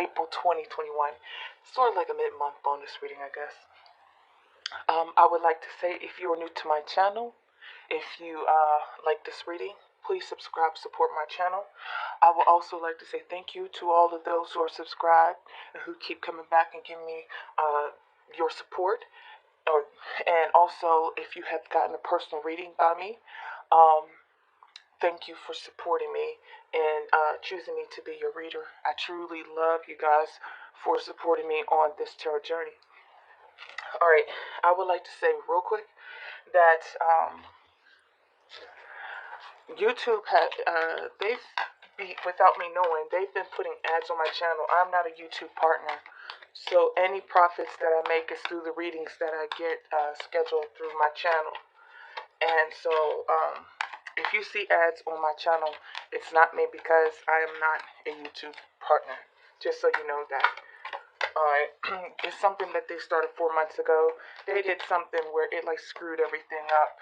April 2021. Sort of like a mid-month bonus reading, I guess. I would like to say, if you are new to my channel, if you like this reading, please subscribe, support my channel. I would also like to say thank you to all of those who are subscribed and who keep coming back and giving me your support. And also, if you have gotten a personal reading by me, thank you for supporting me and choosing me to be your reader. I truly love you guys for supporting me on this tarot journey. Alright, I would like to say real quick that YouTube had, without me knowing, they've been putting ads on my channel. I'm not a YouTube partner. So any profits that I make is through the readings that I get scheduled through my channel. And so if you see ads on my channel, it's not me because I am not a YouTube partner. Just so you know that. Alright, it's something that they started 4 months ago. They did something where it like screwed everything up.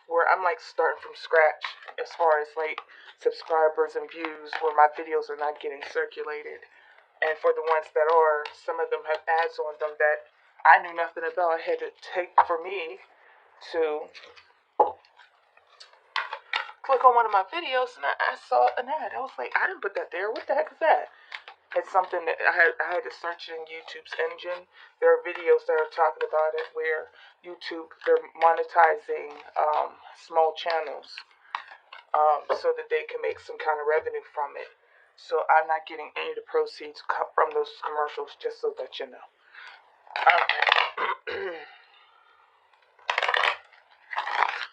Where I'm like starting from scratch as far as like subscribers and views, where my videos are not getting circulated. And for the ones that are, some of them have ads on them that I knew nothing about. I had to take for me to click on one of my videos, and I saw an ad. I was like, I didn't put that there. What the heck is that? It's something that I had to search in YouTube's engine. There are videos that are talking about it where YouTube, they're monetizing small channels so that they can make some kind of revenue from it. So I'm not getting any of the proceeds from those commercials, just so that you know. Okay.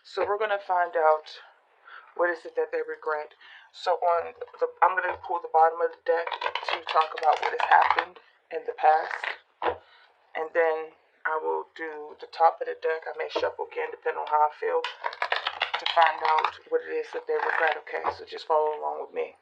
So we're going to find out what is it that they regret. So I'm going to pull the bottom of the deck to talk about what has happened in the past. And then I will do the top of the deck. I may shuffle again depending on how I feel to find out what it is that they regret. Okay, so just follow along with me.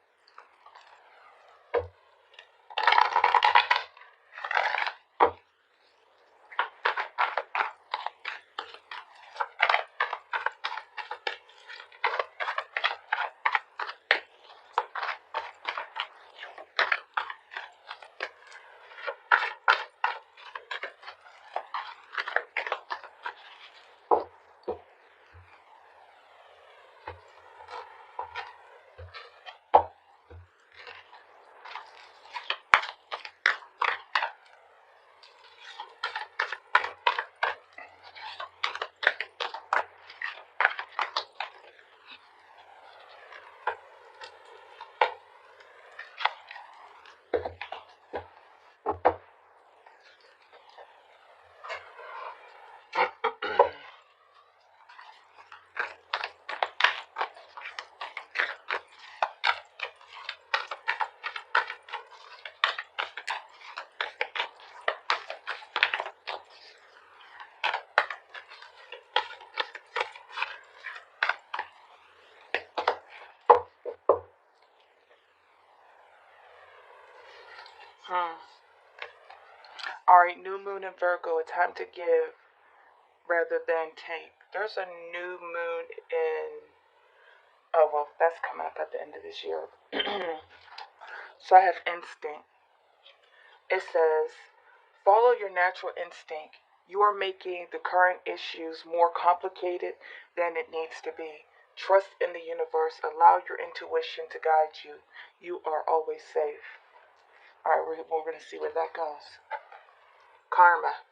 Alright, new moon in Virgo, a time to give rather than take. There's a new moon in, oh well, that's coming up at the end of this year. So I have instinct. It says, follow your natural instinct. You are making the current issues more complicated than it needs to be. Trust in the universe. Allow your intuition to guide you. You are always safe. Alright, we're going to see where that goes. Karma.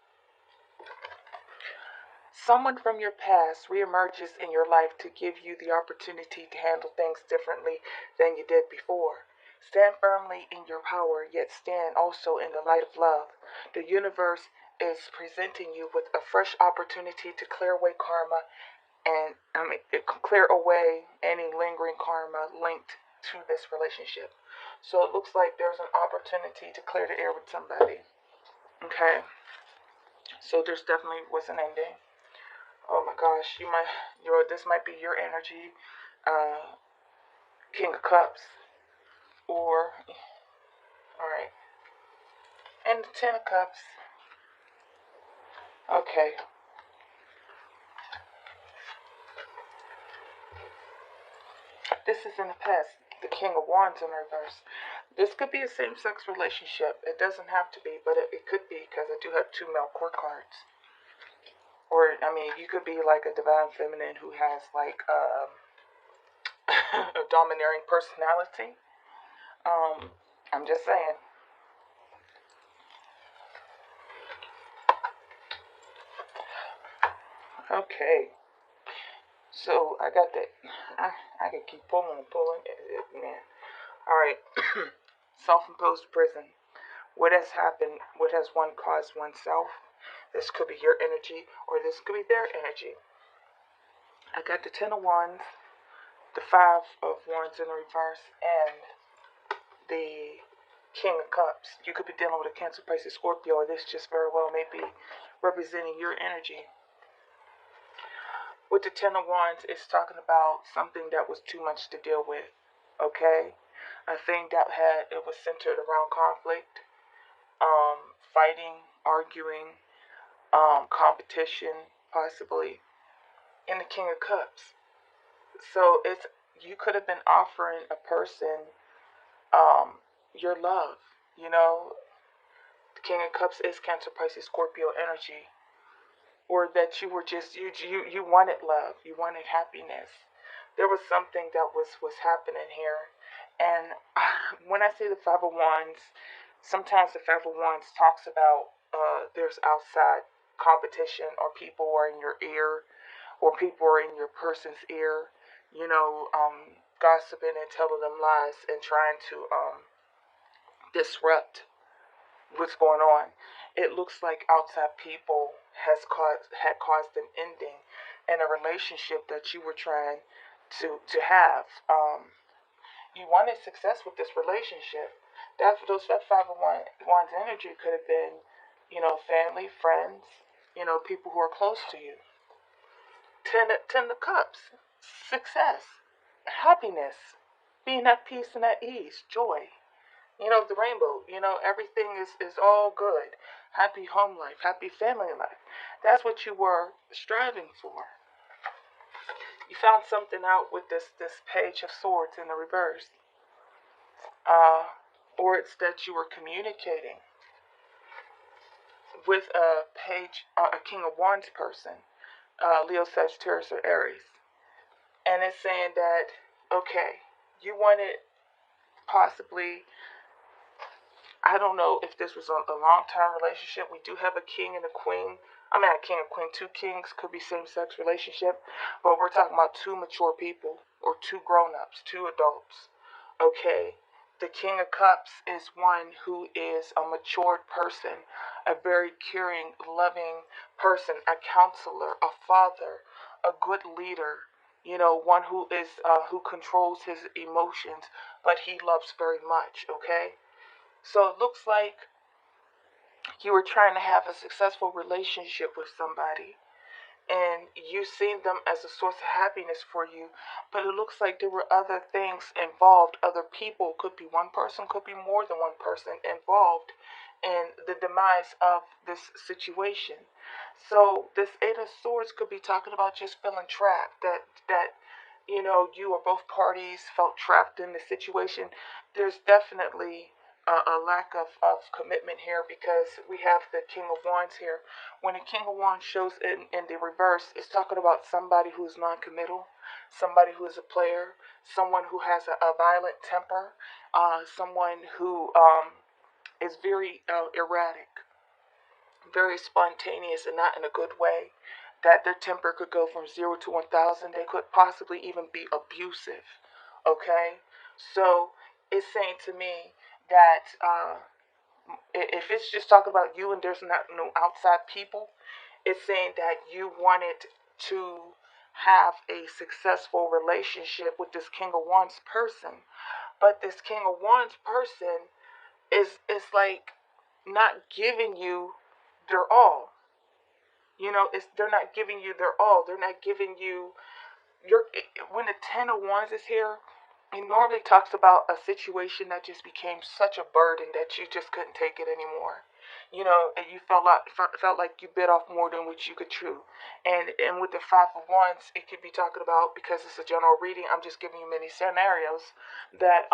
Someone from your past reemerges in your life to give you the opportunity to handle things differently than you did before. Stand firmly in your power, yet stand also in the light of love. The universe is presenting you with a fresh opportunity to clear away karma and clear away any lingering karma linked to this relationship. So it looks like there's an opportunity to clear the air with somebody. Okay. So there's definitely was an ending. Oh my gosh, this might be your energy, King of Cups, or, alright, and the Ten of Cups. Okay. This is in the past. The King of Wands in reverse. This could be a same-sex relationship. It doesn't have to be, but it could be because I do have two male court cards. Or, I mean, you could be like a divine feminine who has like a domineering personality. I'm just saying. Okay. So I got that. I can keep pulling and pulling. Man. All right. Self-imposed prison. What has happened? What has one caused oneself? This could be your energy, or this could be their energy. I got the Ten of Wands, the Five of Wands in reverse, and the King of Cups. You could be dealing with a Cancer, Pisces, Scorpio, or this just very well may be representing your energy. With the Ten of Wands, it's talking about something that was too much to deal with. Okay, a thing that it was centered around conflict, fighting, arguing, competition, possibly. In the King of Cups, so you could have been offering a person your love. You know, the King of Cups is Cancer, Pisces, Scorpio energy, or that you were just you wanted love, you wanted happiness. There was something that was happening here, and when I say the Five of Wands, sometimes the Five of Wands talks about there's outside competition, or people are in your ear, or people are in your person's ear, gossiping and telling them lies and trying to disrupt what's going on. It looks like outside people had caused an ending in a relationship that you were trying to have. You wanted success with this relationship. That Five of Wands energy could have been, family, friends, people who are close to you. Ten of Cups, success, happiness, being at peace and at ease, joy. The rainbow, everything is all good. Happy home life, happy family life. That's what you were striving for. You found something out with this Page of Swords in the reverse. Or it's that you were communicating with a King of Wands person, Leo, Sagittarius, or Aries. And it's saying that, okay, you wanted possibly, I don't know if this was a long-term relationship. We do have a king and a queen. I mean, a king and queen, two kings, could be same-sex relationship. But we're talking about two mature people, or two grown-ups, two adults. Okay? The King of Cups is one who is a matured person, a very caring, loving person, a counselor, a father, a good leader. One who controls his emotions, but he loves very much. Okay? So it looks like you were trying to have a successful relationship with somebody, and you seen them as a source of happiness for you, but it looks like there were other things involved. Other people, could be one person, could be more than one person involved in the demise of this situation. So this Eight of Swords could be talking about just feeling trapped, that you or both parties felt trapped in the situation. There's definitely a lack of commitment here, because we have the King of Wands here. When the King of Wands shows in the reverse, it's talking about somebody who's non-committal, somebody who is a player, someone who has a violent temper, someone who is very erratic, very spontaneous, and not in a good way. That their temper could go from 0 to 1,000. They could possibly even be abusive. Okay, so it's saying to me that if it's just talking about you and there's not no outside people, it's saying that you wanted to have a successful relationship with this King of Wands person, but this King of Wands person is like not giving you their all. They're not giving you their all. They're not giving you your. When the Ten of Wands is here, it normally talks about a situation that just became such a burden that you just couldn't take it anymore. And you felt like you bit off more than what you could chew. And with the Five of Wands, it could be talking about, because it's a general reading, I'm just giving you many scenarios, that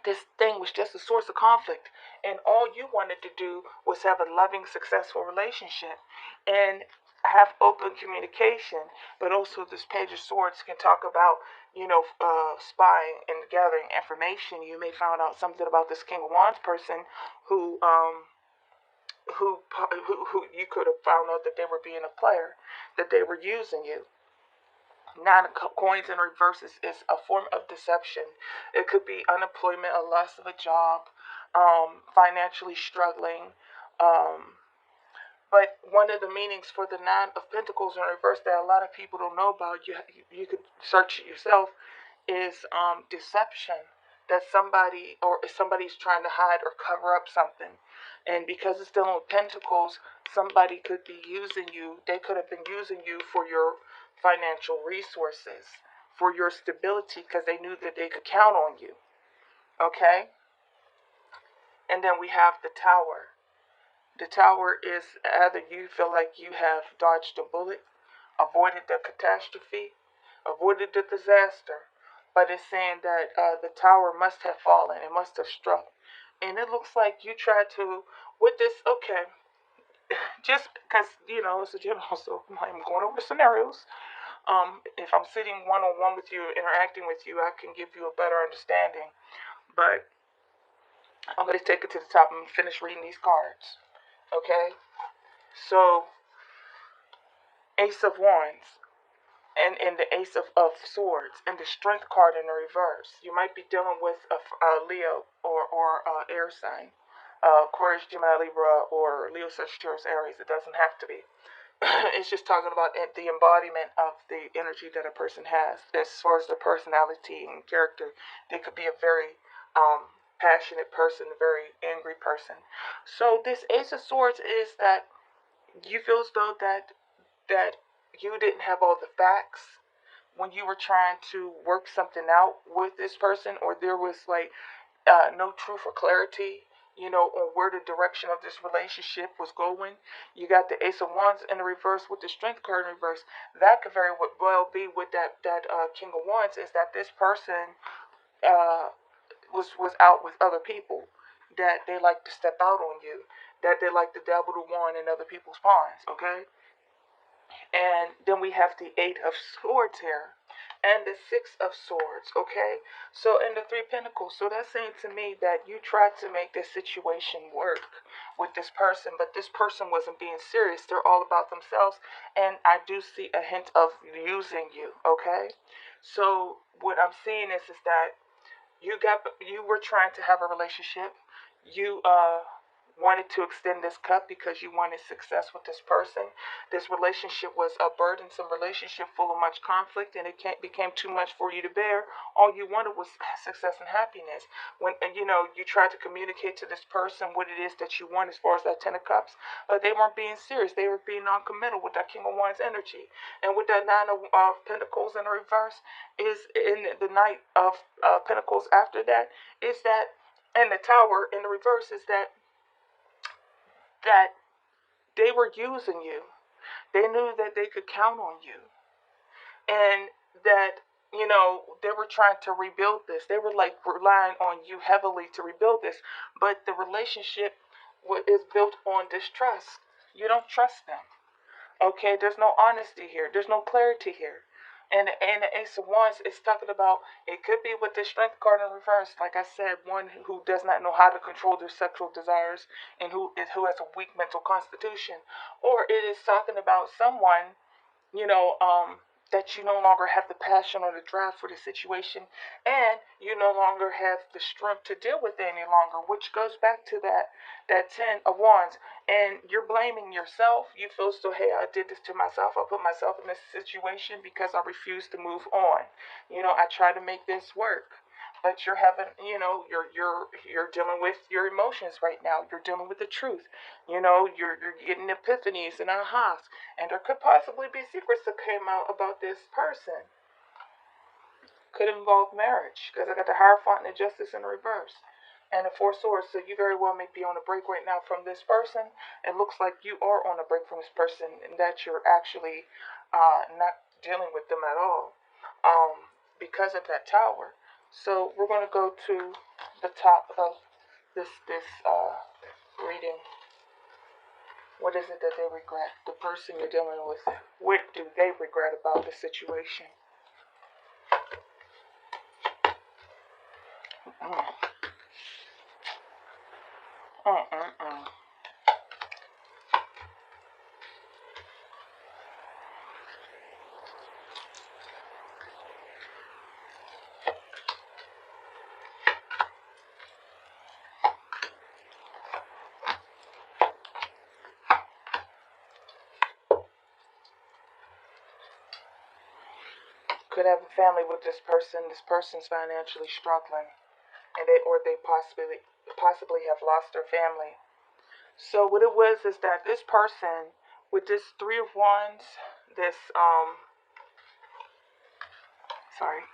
this thing was just a source of conflict, and all you wanted to do was have a loving, successful relationship and have open communication. But also, this Page of Swords can talk about, spying and gathering information. You may find out something about this King of Wands person who who you could have found out that they were being a player, that they were using you. Nine of coins in reverse is a form of deception. It could be unemployment, a loss of a job, financially struggling. Um, but one of the meanings for the Nine of Pentacles in reverse that a lot of people don't know about, you could search it yourself, is deception. That somebody's trying to hide or cover up something. And because it's dealing with pentacles, somebody could be using you. They could have been using you for your financial resources, for your stability, because they knew that they could count on you. Okay? And then we have the Tower. The Tower is either you feel like you have dodged a bullet, avoided the catastrophe, avoided the disaster, but it's saying that the tower must have fallen, it must have struck. And it looks like you tried to, with this, okay, just because, it's a general, so I'm going over scenarios. If I'm sitting one-on-one with you, interacting with you, I can give you a better understanding. But I'm going to take it to the top and finish reading these cards. Okay? So, Ace of Wands. And the Ace of Swords and the Strength card in the reverse. You might be dealing with a Leo or air sign, Aquarius, Gemini, Libra, or Leo, Sagittarius, Aries. It doesn't have to be. It's just talking about the embodiment of the energy that a person has. As far as the personality and character, they could be a very passionate person, a very angry person. So this Ace of Swords is that you feel as though that you didn't have all the facts when you were trying to work something out with this person, or there was like no truth or clarity, on where the direction of this relationship was going. You got the Ace of Wands in the reverse with the Strength card in reverse. That could very well be with that King of Wands, is that this person was out with other people, that they like to step out on you, that they like to dabble the wand in other people's ponds. Okay. And then we have the Eight of Swords here. And the Six of Swords, okay? So, in the Three Pentacles. So, that's saying to me that you tried to make this situation work with this person, but this person wasn't being serious. They're all about themselves. And I do see a hint of using you, okay? So, what I'm seeing is that you were trying to have a relationship. You wanted to extend this cup because you wanted success with this person. This relationship was a burdensome relationship full of much conflict, and it became too much for you to bear. All you wanted was success and happiness. You tried to communicate to this person what it is that you want as far as that Ten of Cups, but they weren't being serious. They were being non-committal with that King of Wands energy. And with that Nine of Pentacles in the reverse, is in the Knight of Pentacles after that, is that, and the Tower in the reverse is that they were using you. They knew that they could count on you. And that, they were trying to rebuild this. They were like relying on you heavily to rebuild this. But the relationship is built on distrust. You don't trust them. Okay, there's no honesty here. There's no clarity here. And the Ace of Wands is talking about, it could be with the Strength card in reverse. Like I said, one who does not know how to control their sexual desires and who has a weak mental constitution, or it is talking about someone, you know, that you no longer have the passion or the drive for the situation, and you no longer have the strength to deal with it any longer, which goes back to that Ten of Wands, and you're blaming yourself. You feel so, hey, I did this to myself. I put myself in this situation because I refuse to move on. I try to make this work. But you're having, you're dealing with your emotions right now. You're dealing with the truth. You're getting epiphanies and ahas, and there could possibly be secrets that came out about this person. Could involve marriage, because I got the Hierophant and the Justice in reverse, and the Four Swords. So you very well may be on a break right now from this person. It looks like you are on a break from this person, and that you're actually not dealing with them at all, because of that Tower. So we're going to go to the top of this reading. What is it that they regret? The person you're dealing with. What do they regret about the situation? Mm. Mm-mm-mm. Could have a family with this person. This person's financially struggling, and they possibly have lost their family. So what it was is that this person with this Three of Wands, this sorry,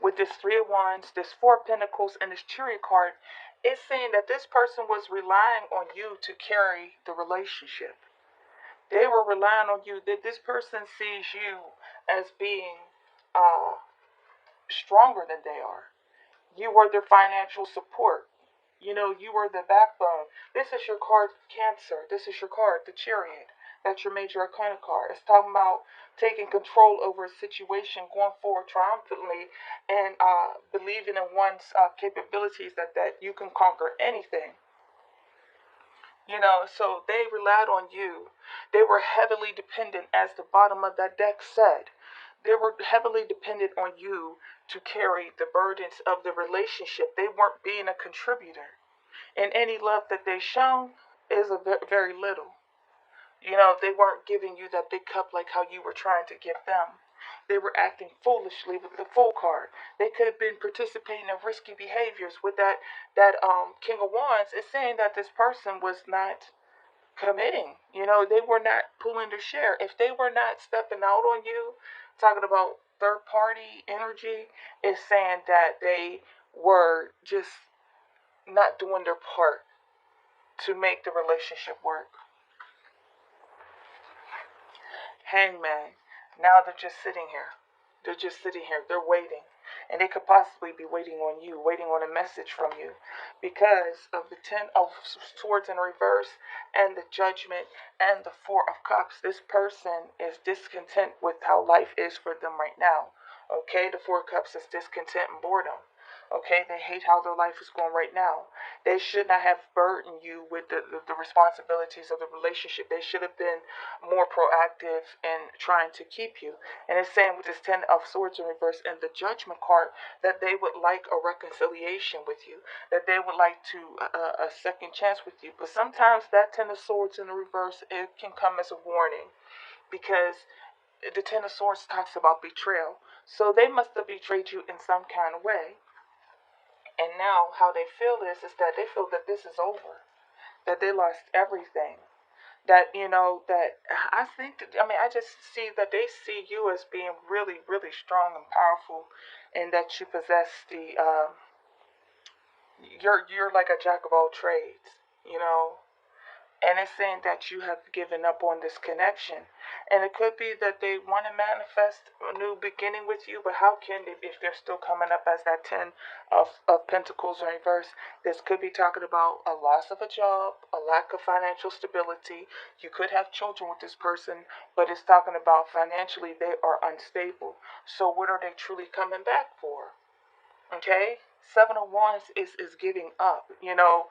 with this Three of Wands, this Four of Pentacles, and this Chariot card, it's saying that this person was relying on you to carry the relationship. They were relying on you. That this person sees you as being uh, stronger than they are. You were their financial support. You know, you were the backbone. This is your card, Cancer. This is your card, the Chariot. That's your major arcana card. It's talking about taking control over a situation, going forward triumphantly, and believing in one's capabilities that you can conquer anything. You know, so they relied on you. They were heavily dependent, as the bottom of that deck said. They were heavily dependent on you to carry the burdens of the relationship. They weren't being a contributor. And any love that they shown is very little. You know, they weren't giving you that big cup like how you were trying to give them. They were acting foolishly with the Fool card. They could have been participating in risky behaviors with that King of Wands. It's saying that this person was not committing. You know, they were not pulling their share. If they were not stepping out on you, talking about third party energy, is saying that they were just not doing their part to make the relationship work. Hangman. Now they're just sitting here. They're just sitting here. They're waiting. And they could possibly be waiting on you, waiting on a message from you. Because of the Ten of Swords in reverse and the Judgment and the Four of Cups, this person is discontent with how life is for them right now. Okay, the Four of Cups is discontent and boredom. Okay, they hate how their life is going right now. They should not have burdened you with the responsibilities of the relationship. They should have been more proactive in trying to keep you. And it's saying with this Ten of Swords in reverse and the Judgment card that they would like a reconciliation with you, that they would like to a second chance with you. But sometimes that Ten of Swords in the reverse, it can come as a warning, because the Ten of Swords talks about betrayal. So they must have betrayed you in some kind of way. And now how they feel is that they feel that this is over, that they lost everything. That, you know, that I think that, I mean, I just see that they see you as being really, really strong and powerful, and that you possess you're like a jack of all trades, you know. And it's saying that you have given up on this connection. And it could be that they want to manifest a new beginning with you, but how can they if they're still coming up as that Ten of Pentacles in reverse? This could be talking about a loss of a job, a lack of financial stability. You could have children with this person, but it's talking about financially they are unstable. So what are they truly coming back for? Okay? Seven of Wands is giving up, you know,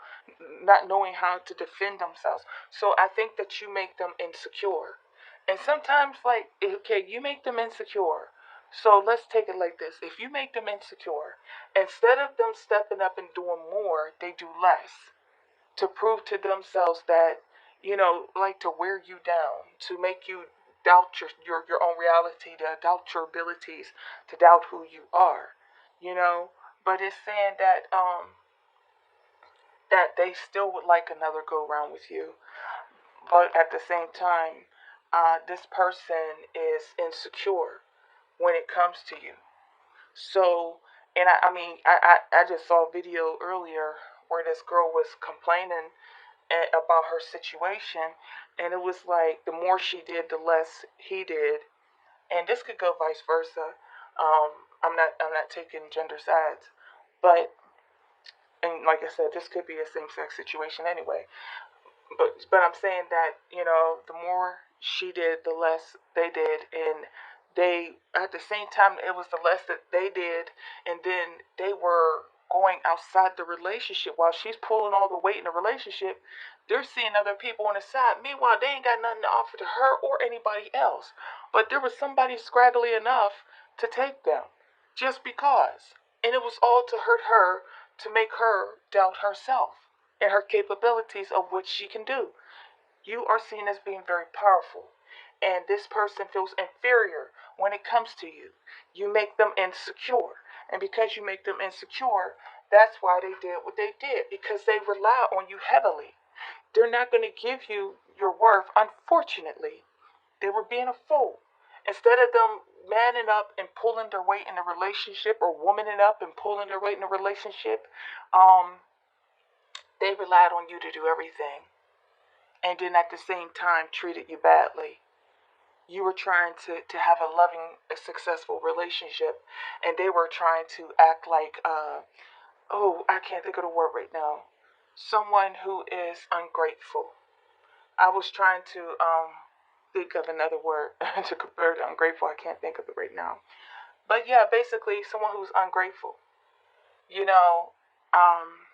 not knowing how to defend themselves. So I think that you make them insecure. And sometimes, like, okay, you make them insecure. So let's take it like this. If you make them insecure, instead of them stepping up and doing more, they do less to prove to themselves that, you know, like to wear you down, to make you doubt your own reality, to doubt your abilities, to doubt who you are, you know. But it's saying that they still would like another go round with you, but at the same time, this person is insecure when it comes to you. So, and I mean, I just saw a video earlier where this girl was complaining about her situation, and it was like the more she did, the less he did, and this could go vice versa. I'm not taking gender sides, but and like I said, this could be a same-sex situation anyway. But I'm saying that the more she did, the less they did, and they at the same time it was the less that they did, and then they were going outside the relationship while she's pulling all the weight in the relationship. They're seeing other people on the side. Meanwhile, they ain't got nothing to offer to her or anybody else. But there was somebody scraggly enough to take them, just because, and it was all to hurt her, to make her doubt herself and her capabilities of what she can do. You are seen as being very powerful, and this person feels inferior when it comes to you. You make them insecure, and because you make them insecure, that's why they did what they did, because they rely on you heavily. They're not going to give you your worth, unfortunately. They were being a fool. Instead of them manning up and pulling their weight in a relationship, or womaning up and pulling their weight in a relationship, um, they relied on you to do everything, and then at the same time treated you badly. You were trying to have a loving, a successful relationship, and they were trying to act like, oh, I can't think of the word right now. Someone who is ungrateful. I was trying to think of another word to compare to ungrateful. I can't think of it right now. But yeah, basically, someone who's ungrateful. You know, um,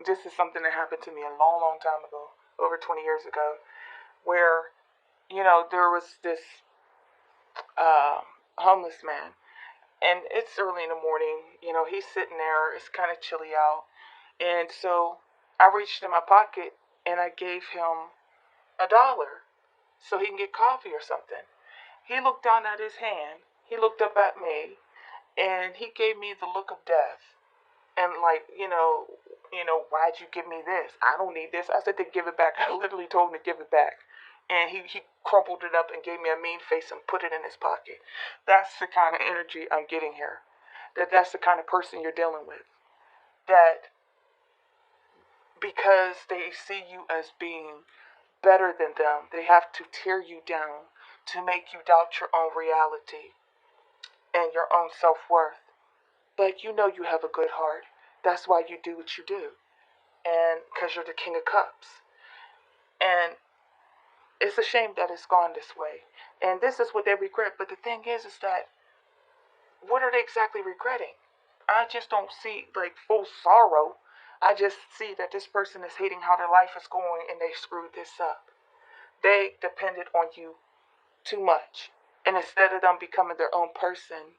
this is something that happened to me a long, long time ago, over 20 years ago, where, there was this homeless man, and it's early in the morning. He's sitting there. It's kind of chilly out, and so I reached in my pocket and I gave him $1 so he can get coffee or something. He looked down at his hand. He looked up at me, and he gave me the look of death. And like, why'd you give me this? I don't need this. I said to give it back. I literally told him to give it back. And he crumpled it up and gave me a mean face and put it in his pocket. That's the kind of energy I'm getting here. That's the kind of person you're dealing with. That because they see you as being better than them, they have to tear you down to make you doubt your own reality and your own self-worth. But you have a good heart. That's why you do what you do. And because you're the King of Cups. And it's a shame that it's gone this way. And this is what they regret. But the thing is that what are they exactly regretting? I just don't see like full sorrow. I just see that this person is hating how their life is going and they screwed this up. They depended on you too much. And instead of them becoming their own person,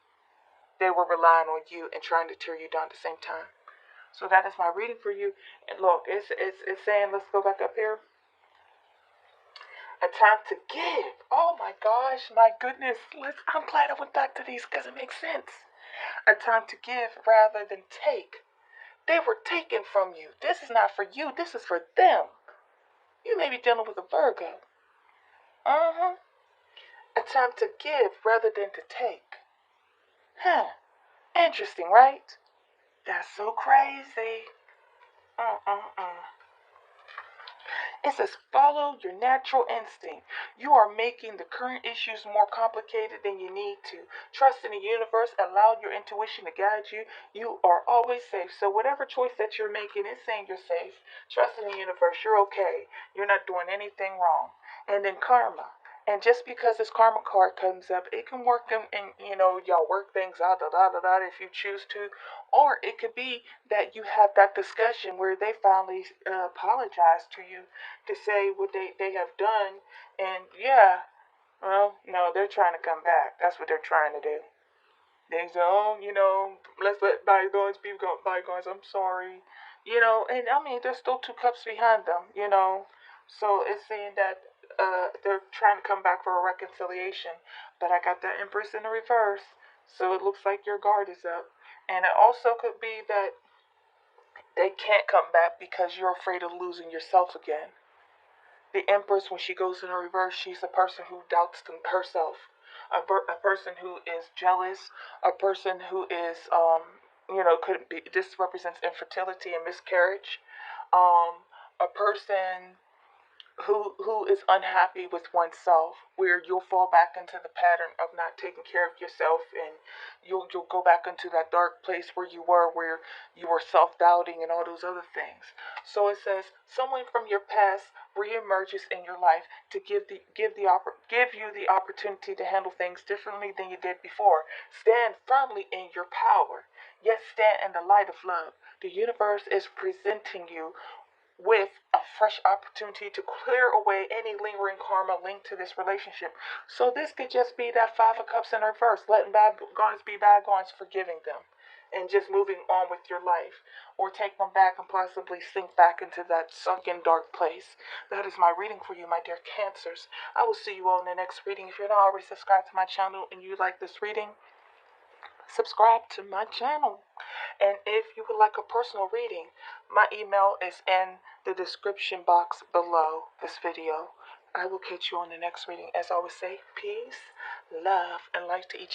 they were relying on you and trying to tear you down at the same time. So that is my reading for you. And look, it's saying, let's go back up here. A time to give. Oh my gosh, my goodness. I'm glad I went back to these because it makes sense. A time to give rather than take. They were taken from you. This is not for you. This is for them. You may be dealing with a Virgo. Uh-huh. A time to give rather than to take. Huh. Interesting, right? That's so crazy. Uh-uh-uh. It says, follow your natural instinct. You are making the current issues more complicated than you need to. Trust in the universe. Allow your intuition to guide you. You are always safe. So whatever choice that you're making is saying you're safe. Trust in the universe. You're okay. You're not doing anything wrong. And then karma. And just because this karma card comes up, it can work y'all work things out, if you choose to. Or it could be that you have that discussion where they finally apologize to you to say what they have done. And yeah, well, no, they're trying to come back. That's what they're trying to do. They say, oh, let's let bygones be bygones. I'm sorry. And I mean, there's still two cups behind them. So it's saying that they're trying to come back for a reconciliation. But I got that Empress in the reverse. So it looks like your guard is up. And it also could be that they can't come back because you're afraid of losing yourself again. The Empress, when she goes in the reverse, she's a person who doubts herself, a person who is jealous, a person who is, could be, this represents infertility and miscarriage, a person who is unhappy with oneself, where you'll fall back into the pattern of not taking care of yourself, and you'll go back into that dark place where you were self-doubting and all those other things. So it says someone from your past reemerges in your life to give you the opportunity to handle things differently than you did before. Stand firmly in your power, yet stand in the light of love. The universe is presenting you with a fresh opportunity to clear away any lingering karma linked to this relationship. So this could just be that Five of Cups in reverse, letting bygones be bygones, forgiving them, and just moving on with your life, or take them back and possibly sink back into that sunken dark place. That is my reading for you, my dear Cancers. I will see you all in the next reading. If you're not already subscribed to my channel and you like this reading, subscribe to my channel. And if you would like a personal reading, my email is in the description box below this video. I will catch you on the next reading. As I always say, peace, love, and light to each